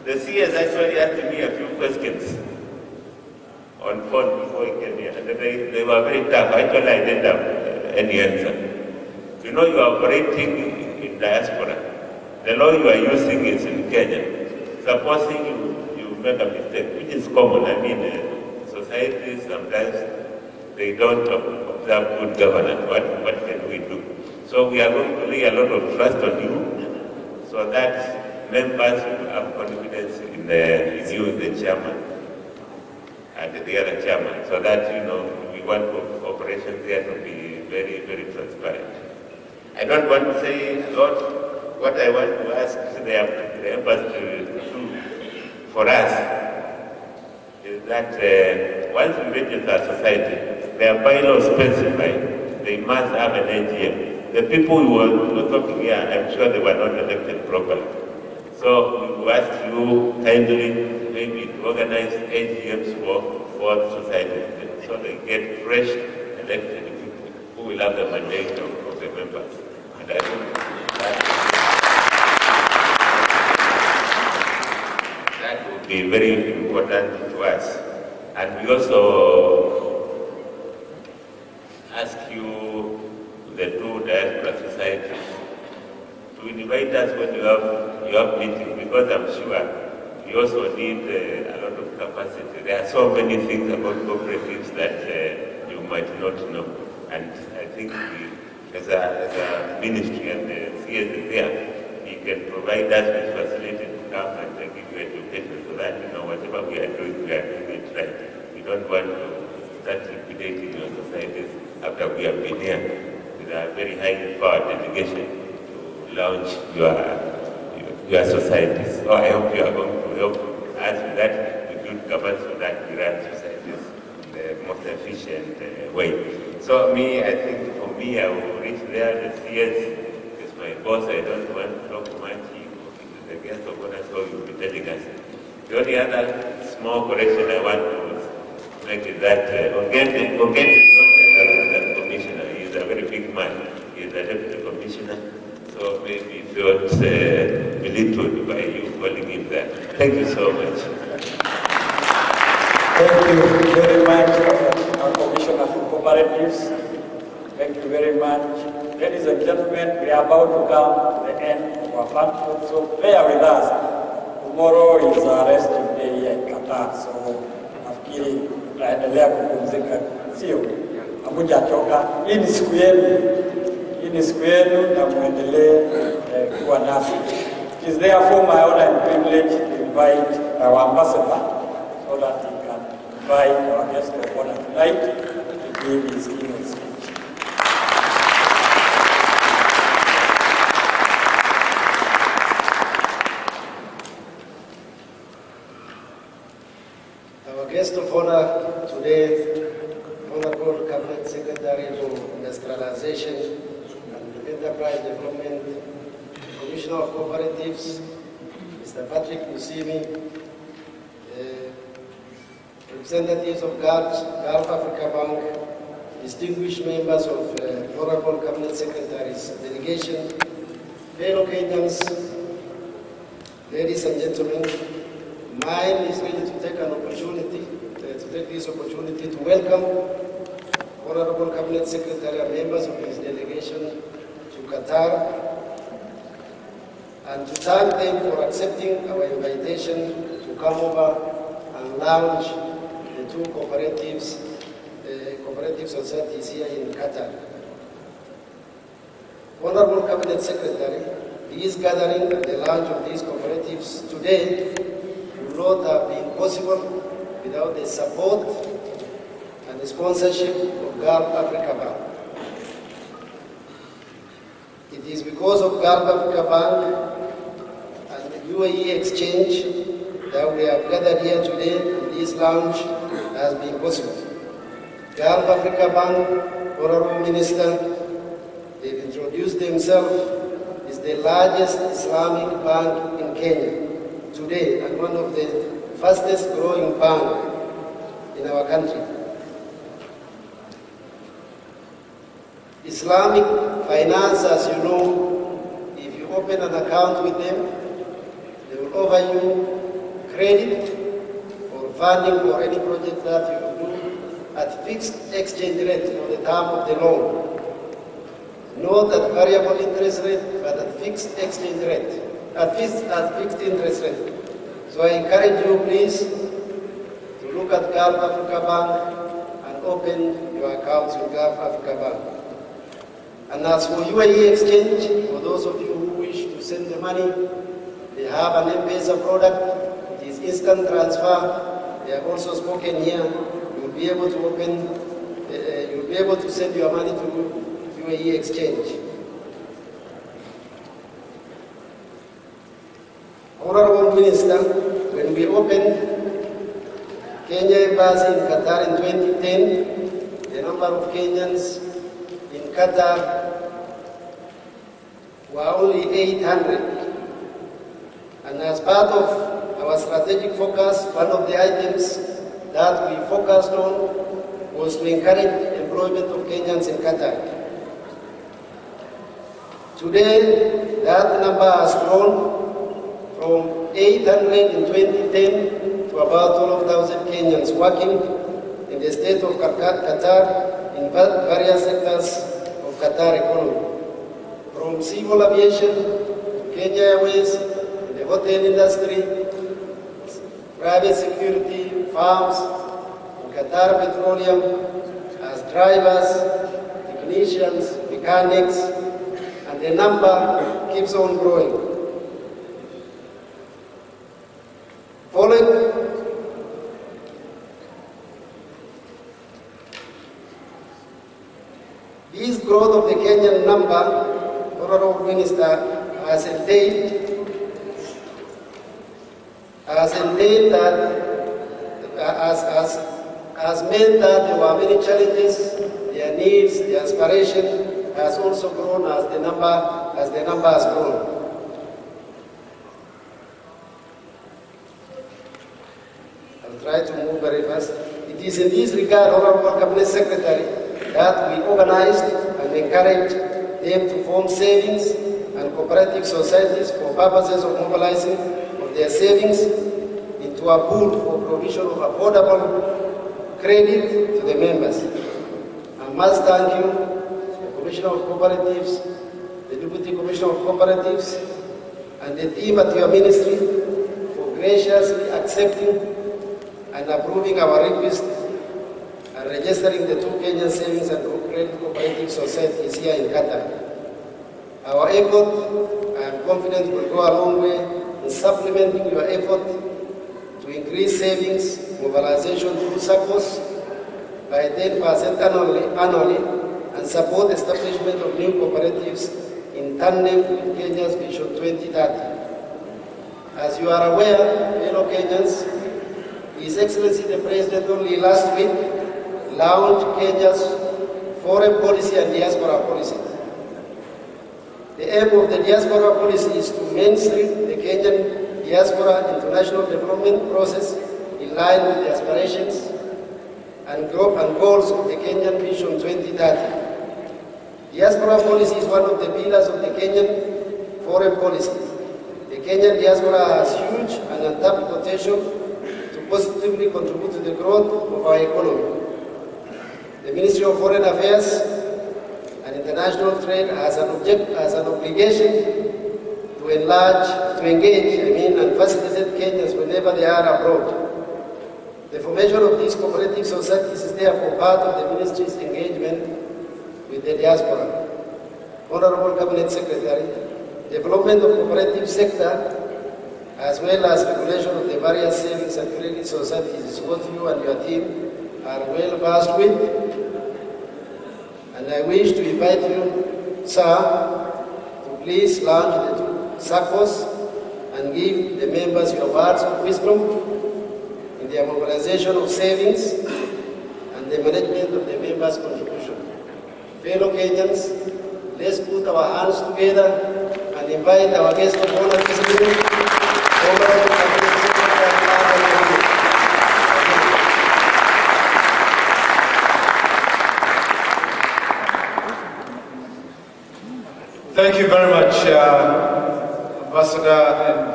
The CS actually asked me a few questions on phone before he came here, and they were very tough. Actually, I didn't have any answer. You know, you are operating in diaspora. The law you are using is in Kenya. Supposing you make a mistake, which is common. I mean, societies sometimes they don't observe good governance. What can we do? So we are going to lay a lot of trust on you, so that members will have confidence in you, the chairman, and the other chairman, so that, you know, we want operations there to be very, very transparent. I don't want to say a lot. What I want to ask the embassy to do for us is that once we register a society, their bylaws specify they must have an AGM. The people who were talking here, I'm sure they were not elected properly. So we will ask you kindly maybe to organize AGMs for the society, so they get fresh elected people who will have the mandate of the members. And I think that would be very important to us. And we also ask you, the two diaspora societies, to invite us when you have meetings, because I'm sure you also need a lot of capacity. There are so many things about cooperatives that you might not know. And I think as a ministry and the CS is there, he can provide us with facility to come and give you education, so that, you know, whatever we are doing it right. We don't want to start liquidating your societies after we have been here with a very high power delegation to launch your societies. So I hope you are going to help us with that, with good governance, so that we run societies in the most efficient way. So I think for me, I will reach there. The CS is my boss. I don't want to talk much. He is the guest of honor, so he will be telling us. The only other small correction I want to make is that Ogende is not an assistant commissioner. He is a very big man. He is a deputy commissioner. So maybe he felt belittled by you calling him that. Thank you so much. Thank you very much, our Commissioner for Cooperatives. Thank you very much. Ladies and gentlemen, we are about to come to the end of our platform, so bear with us. Tomorrow is our resting day here in Qatar, so nafikiri tutaendelea kupumzika, sio? Hamujachoka. Hii ni siku yenu na muendelee kuwa nasi. It is therefore my honor and privilege to invite our ambassador so that he can invite our guest of honor tonight to give his keynote speech. Our guest of honor today, Honorable Cabinet Secretary for Industrialization and Enterprise Development, Commissioner of Cooperatives, Mr. Patrick Musimi, representatives of Gulf Africa Bank, distinguished members of Honorable Cabinet Secretary's delegation, fellow Kenyans, ladies and gentlemen, mine is really to take this opportunity to welcome Honorable Cabinet Secretary and members of his delegation to Qatar, and to thank them for accepting our invitation to come over and launch the two cooperative societies here in Qatar. Honorable Cabinet Secretary, this gathering and the launch of these cooperatives today would not have been possible without the support and the sponsorship of Gulf Africa Bank. It is because of Gulf Africa Bank and the UAE exchange that we have gathered here today, and this launch has been possible. Gulf Africa Bank, Honorable Minister, they've introduced themselves as the largest Islamic bank in Kenya today, and one of the fastest growing banks in our country. Islamic finance, as you know, if you open an account with them, they will offer you credit or funding for any project that you will do at fixed exchange rate for the term of the loan. Not at variable interest rate, but at fixed exchange rate, at fixed interest rate. So I encourage you, please, to look at Gulf Africa Bank and open your accounts with Gulf Africa Bank. And as for UAE exchange, for those of you who wish to send the money, they have an M-Pesa product. It is instant transfer. They have also spoken here. You'll be able to open, you'll be able to send your money to UAE exchange. Honorable Minister, when we opened Kenya Embassy in Qatar in 2010, the number of Kenyans in Qatar were only 800. And as part of our strategic focus, one of the items that we focused on was to encourage employment of Kenyans in Qatar. Today, that number has grown from 800 in 2010 to about 12,000 Kenyans working in the state of Qatar in various sectors of Qatar economy. From civil aviation, Kenya Airways, the hotel industry, private security, farms, Qatar Petroleum, as drivers, technicians, mechanics, and the number keeps on growing. Following this growth of the Kenyan number, Honorable Minister, has entailed has meant that there were many challenges, their needs, their aspiration has also grown as the number has grown. I'll try to move very fast. It is in this regard, Honorable Cabinet Secretary, that we organized and encouraged them to form savings and cooperative societies for purposes of mobilizing of their savings into a pool for provision of affordable credit to the members. I must thank you, the Commissioner of Cooperatives, the Deputy Commissioner of Cooperatives, and the team at your ministry for graciously accepting and approving our request and registering the two Kenyan Savings and Credit Cooperative Societies here in Qatar. Our effort, I am confident, will go a long way in supplementing your effort to increase savings mobilization through SACCOs by 10% annually and support establishment of new cooperatives in tandem with Kenya's Vision 2030. As you are aware, fellow Kenyans, His Excellency the President only last week launched Kenya's foreign policy and diaspora policy. The aim of the diaspora policy is to mainstream the Kenyan diaspora international development process in line with the aspirations and goals of the Kenyan Vision 2030. Diaspora policy is one of the pillars of the Kenyan foreign policy. The Kenyan diaspora has huge and untapped potential to positively contribute to the growth of our economy. The Ministry of Foreign Affairs and International Trade has an obligation to engage and facilitate Kenyans whenever they are abroad. The formation of these cooperative societies is therefore part of the Ministry's engagement with the diaspora. Honorable Cabinet Secretary, development of cooperative sector as well as regulation of the various savings and credit societies is what you and your team are well versed with. And I wish to invite you, sir, to please launch the two SACCOs and give the members your words of wisdom in their mobilization of savings and the management of the members' contribution. Fellow Kenyans, let's put our hands together and invite our guest of honor this evening, Honorable Cabinet Secretary. Thank you very much, Ambassador, and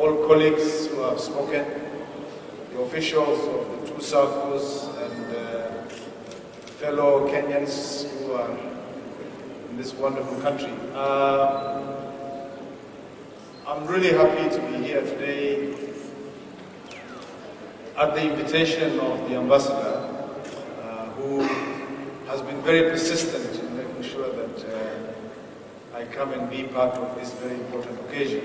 all colleagues who have spoken, the officials of the two Saccos, and fellow Kenyans who are in this wonderful country. I'm really happy to be here today at the invitation of the ambassador, who has been very persistent in making sure that I come and be part of this very important occasion,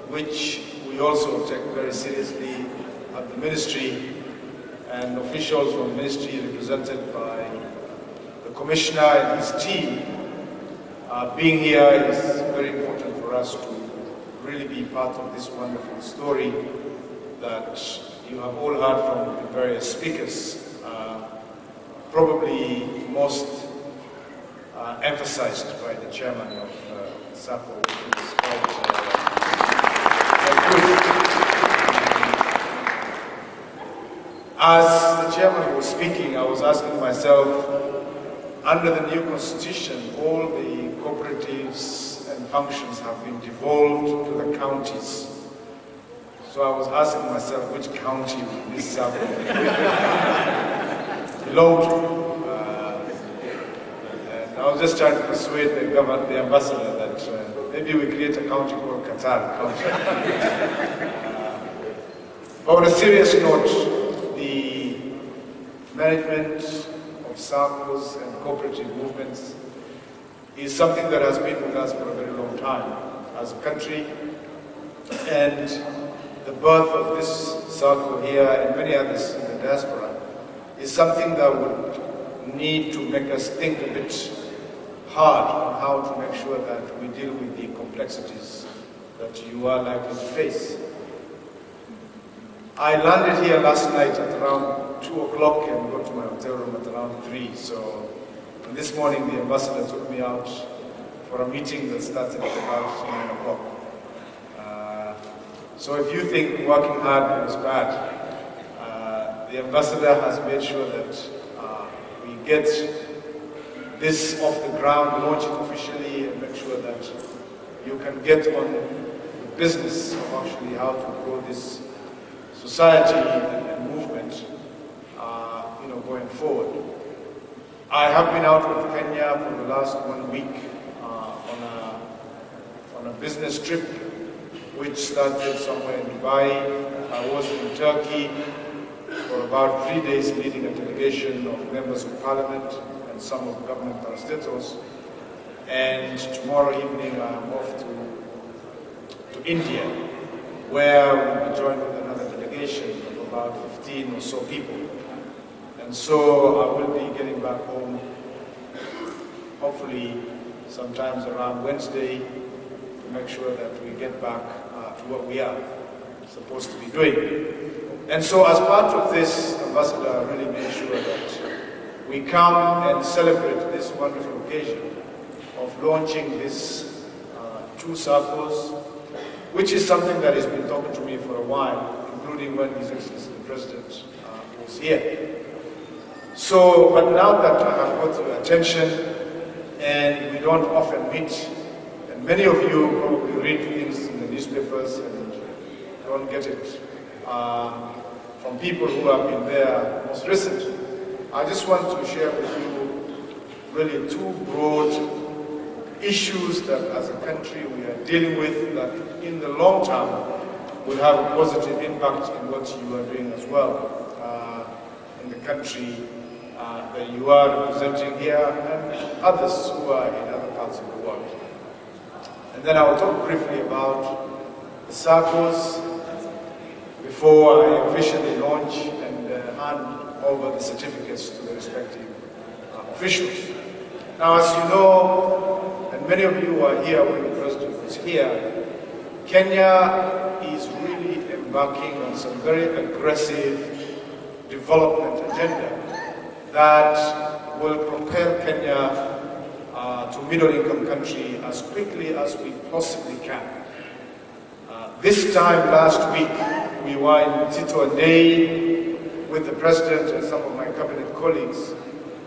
which we also take very seriously at the ministry, and officials from the ministry represented by the commissioner and his team. Being here is very important for us to really be part of this wonderful story that you have all heard from the various speakers. Probably most emphasized by the chairman of Kqdsacco, which is quite good. As the chairman was speaking, I was asking myself, under the new constitution, all the cooperatives and functions have been devolved to the counties. So I was asking myself, which county would this Sacco belong to? And I was just trying to persuade the ambassador that maybe we create a county called Qatar County. But on a serious note, the management of Saccos and cooperative movements is something that has been with us for a very long time as a country, and the birth of this Sacco here and many others in the diaspora is something that would need to make us think a bit hard on how to make sure that we deal with the complexities that you are likely to face. I landed here last night at around 2 o'clock and got to my hotel room at around 3. So this morning the ambassador took me out for a meeting that started at about 9 o'clock. So if you think working hard was bad, the ambassador has made sure that we get this off the ground, launch it officially, and make sure that you can get on the business of actually how to grow this society and movement, going forward. I have been out of Kenya for the last 1 week on a business trip, which started somewhere in Dubai. I was in Turkey for about 3 days, leading a delegation of members of parliament and some of government parastatals. And tomorrow evening I'm off to India, where we'll be joined with another delegation of about 15 or so people. And so I will be getting back home, hopefully sometimes around Wednesday, to make sure that we get back to what we are supposed to be doing. And so as part of this, Ambassador really made sure that we come and celebrate this wonderful occasion of launching this two Saccos, which is something that has been talking to me for a while, including when His Excellency the President was here. So, but now that I have got your attention, and we don't often meet, and many of you probably read things in the newspapers and don't get it from people who have been there most recently, I just want to share with you really two broad issues that as a country we are dealing with that in the long term will have a positive impact in what you are doing as well in the country that you are representing here and others who are in other parts of the world. And then I will talk briefly about the Saccos before I officially launch and hand over the certificates to the respective officials. Now, as you know, and many of you who are here when the President was here, Kenya is really embarking on some very aggressive development agenda that will propel Kenya to middle-income country as quickly as we possibly can. This time last week, we were in Mtito Day with the President and some of my cabinet colleagues,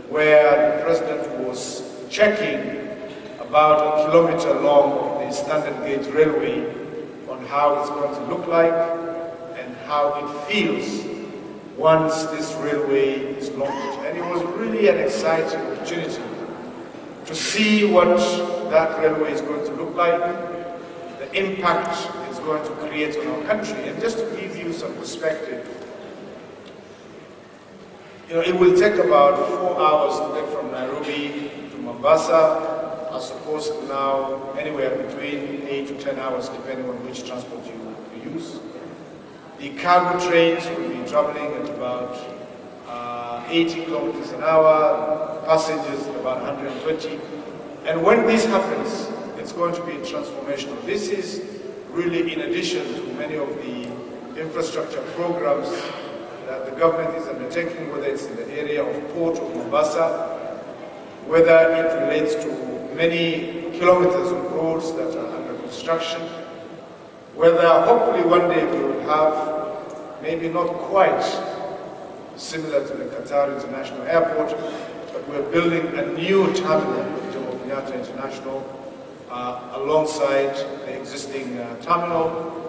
where the President was checking about a kilometer long of the standard gauge railway on on how it's going to look like and how it feels once this railway is launched. And it was really an exciting opportunity to see what that railway is going to look like, the impact it's going to create on our country. And just to give you some perspective, it will take about 4 hours to get from Nairobi to Mombasa, as opposed to now anywhere between 8 to 10 hours, depending on which transport you use. The cargo trains will be traveling at about 80 kilometers an hour, passengers about 120. And when this happens, it's going to be transformational. This is really in addition to many of the infrastructure programs that the government is undertaking, whether it's in the area of Port of Mombasa, whether it relates to many kilometers of roads that are under construction, whether hopefully one day we will have, maybe not quite similar to the Qatar International Airport, but we're building a new terminal, Jomo Kenyatta International, alongside the existing terminal.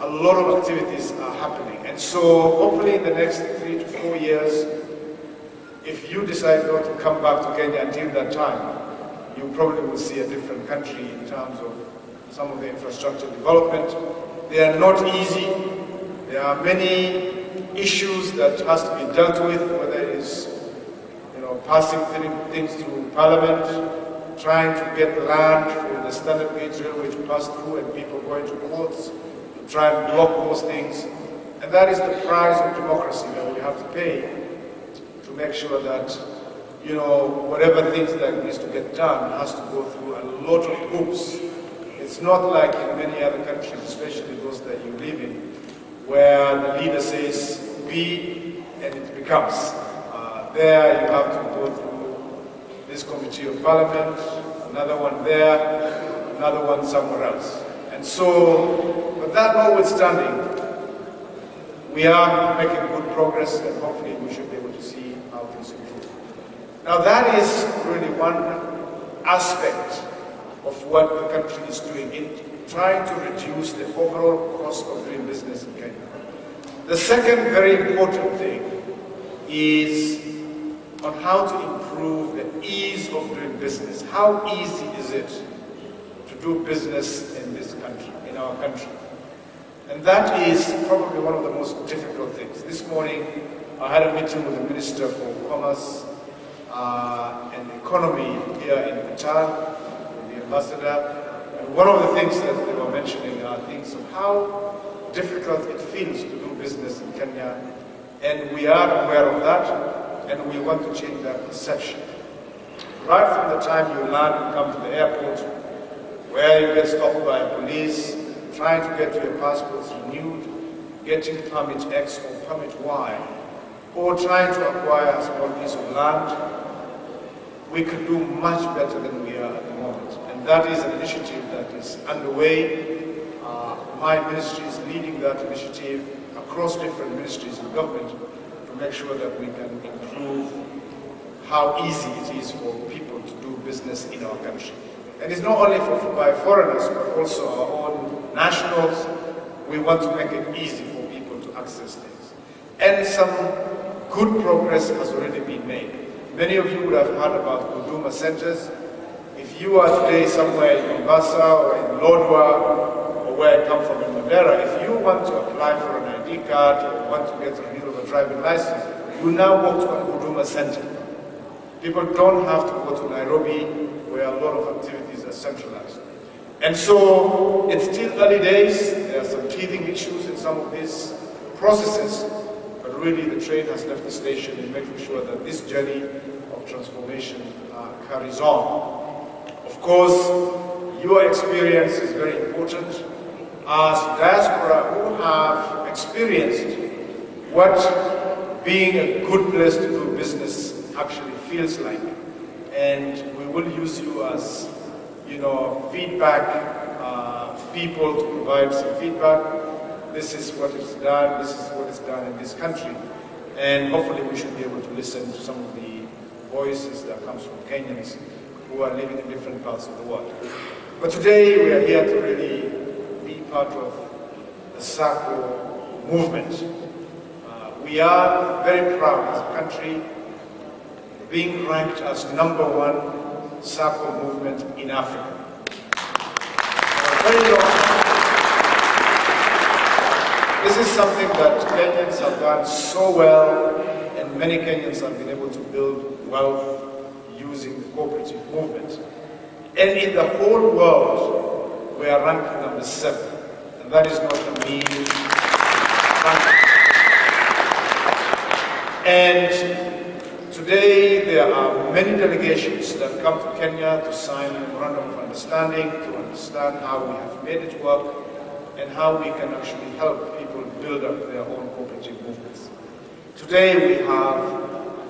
A lot of activities are happening. And so hopefully in the next 3 to 4 years, if you decide not to come back to Kenya until that time, you probably will see a different country in terms of some of the infrastructure development. They are not easy. There are many issues that has to be dealt with, whether it is passing things through Parliament, trying to get land for the standard gauge railway to pass through, and people going to courts to try and block those things. And that is the price of democracy that we have to pay to make sure that whatever things that needs to get done has to go through a lot of hoops. It's not like in many other countries, especially those that you live in, where the leader says be and it becomes. There you have to go through this committee of parliament, another one there, another one somewhere else. And so, but that notwithstanding, we are making good progress, and hopefully we should be able to see how things improve. Now that is really one aspect of what the country is doing in trying to reduce the overall cost of doing business in Kenya. The second very important thing is on how to improve the ease of doing business. How easy is it to do business in this country, in our country? And that is probably one of the most difficult things. This morning, I had a meeting with the Minister for Commerce and Economy here in Qatar, with the ambassador. And one of the things that they were mentioning are things of how difficult it feels to do business in Kenya. And we are aware of that, and we want to change that perception. Right from the time you land and come to the airport, where you get stopped by police, trying to get your passports renewed, getting permit X or permit Y, or trying to acquire a small piece of land, we could do much better than we are at the moment. And that is an initiative that is underway. My ministry is leading that initiative across different ministries in government to make sure that we can improve how easy it is for people to do business in our country. And it's not only by foreigners, but also our own nationals. We want to make it easy for people to access things. And some good progress has already been made. Many of you would have heard about Huduma centers. If you are today somewhere in Mombasa or in Lodwar, or where I come from in Mandera, if you want to apply for an ID card or want to get a renewal of a driving license, you now walk to a Huduma center. People don't have to go to Nairobi, where a lot of activities are centralized. And so it's still early days. There are some teething issues in some of these processes, but really the train has left the station in making sure that this journey of transformation carries on. Of course, your experience is very important. As diaspora who have experienced what being a good place to do business actually feels like. And we will use you as, feedback people to provide some feedback. This is what is done, this is what is done in this country. And hopefully we should be able to listen to some of the voices that comes from Kenyans who are living in different parts of the world. But today we are here to really be part of Kqdsacco movement. We are very proud as a country being ranked as #1 Sacco movement in Africa. Very long. This is something that Kenyans have done so well, and many Kenyans have been able to build wealth using the cooperative movement. And in the whole world, we are ranked #7, and that is not a mean ranking. And today there are many delegations that come to Kenya to sign a memorandum of understanding, to understand how we have made it work and how we can actually help people build up their own cooperative movements. Today we have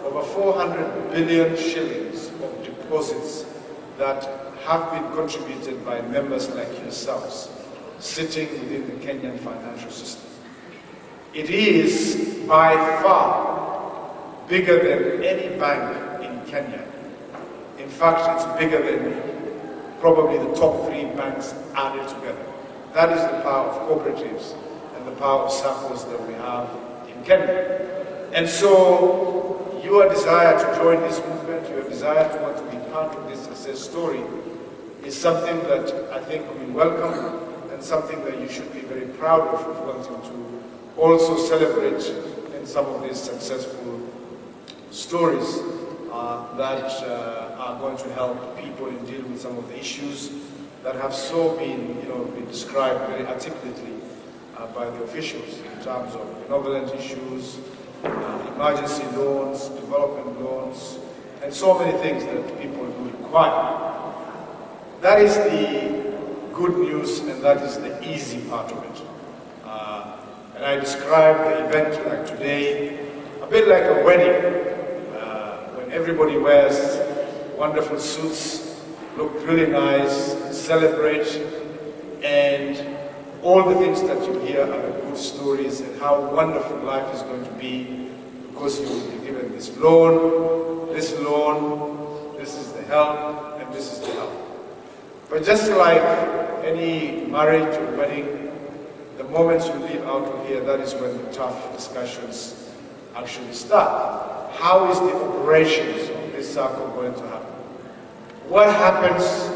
over 400 billion shillings of deposits that have been contributed by members like yourselves, sitting within the Kenyan financial system. It is by far bigger than any bank in Kenya. In fact, it's bigger than probably the top 3 banks added together. That is the power of cooperatives and the power of SACCOs that we have in Kenya. And so, your desire to join this movement, your desire to want to be part of this success story is something that I think we welcome and something that you should be very proud of wanting to also celebrate in some of these successful stories that are going to help people in dealing with some of the issues that have so been described very articulately by the officials in terms of benevolent issues, emergency loans, development loans, and so many things that people do require. That is the good news, and that is the easy part of it. And I describe the event like today a bit like a wedding, when everybody wears wonderful suits, look really nice, celebrate, and all the things that you hear are the good stories and how wonderful life is going to be because you will be given this loan, this is the help, and this is the help. But just like any marriage or wedding, the moment you leave out of here, that is when the tough discussions actually start. How is the operations of this circle going to happen? What happens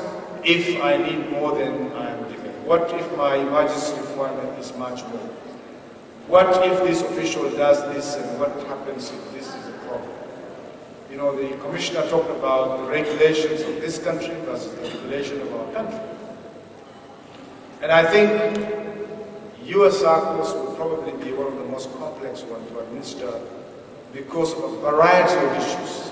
if I need more than I am given? What if my emergency requirement is much more? What if this official does this, and what happens if this is a problem? You know, the commissioner talked about the regulations of this country versus the regulation of our country. And I think your circles will probably be one of the most complex ones to administer because of a variety of issues.